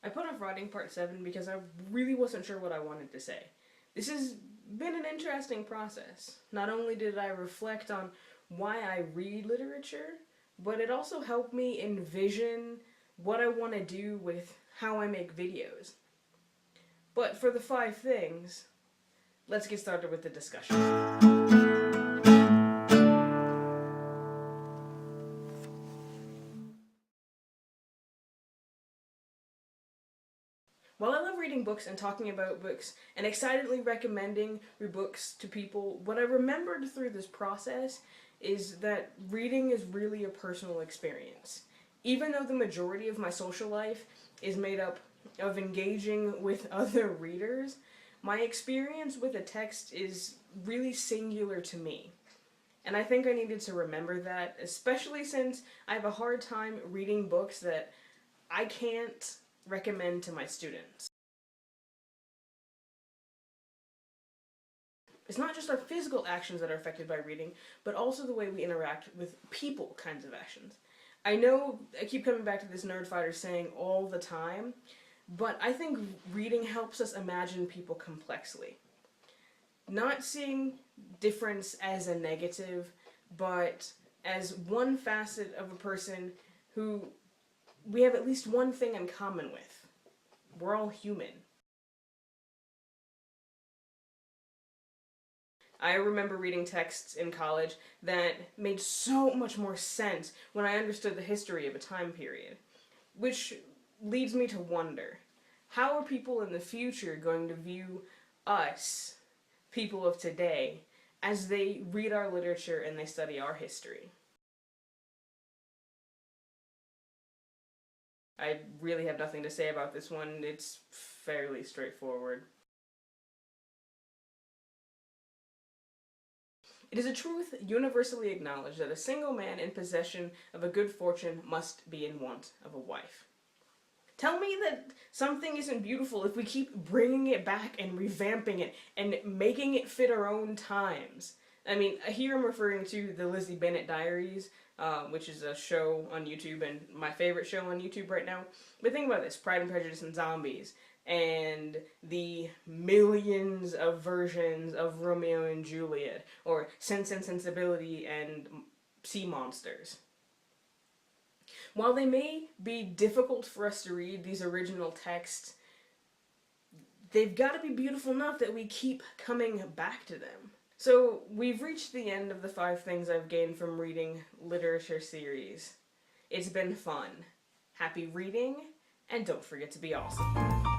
I put off writing part 7 because I really wasn't sure what I wanted to say. This has been an interesting process. Not only did I reflect on why I read literature, but it also helped me envision what I want to do with how I make videos. But for the 5 things, let's get started with the discussion. While I love reading books and talking about books and excitedly recommending books to people, what I remembered through this process is that reading is really a personal experience. Even though the majority of my social life is made up of engaging with other readers, my experience with a text is really singular to me. And I think I needed to remember that, especially since I have a hard time reading books that I can't recommend to my students. It's not just our physical actions that are affected by reading, but also the way we interact with people kinds of actions. I know I keep coming back to this Nerdfighter saying all the time, but I think reading helps us imagine people complexly. Not seeing difference as a negative, but as one facet of a person who we have at least one thing in common with. We're all human. I remember reading texts in college that made so much more sense when I understood the history of a time period. Which leads me to wonder, how are people in the future going to view us, people of today, as they read our literature and they study our history? I really have nothing to say about this one. It's fairly straightforward. It is a truth universally acknowledged that a single man in possession of a good fortune must be in want of a wife. Tell me that something isn't beautiful if we keep bringing it back and revamping it and making it fit our own times. I mean, here I'm referring to the Lizzie Bennet Diaries, which is a show on YouTube and my favorite show on YouTube right now. But think about this, Pride and Prejudice and Zombies, and the millions of versions of Romeo and Juliet, or Sense and Sensibility and Sea Monsters. While they may be difficult for us to read, these original texts, they've got to be beautiful enough that we keep coming back to them. So, we've reached the end of the 5 things I've gained from reading literature series. It's been fun. Happy reading, and don't forget to be awesome.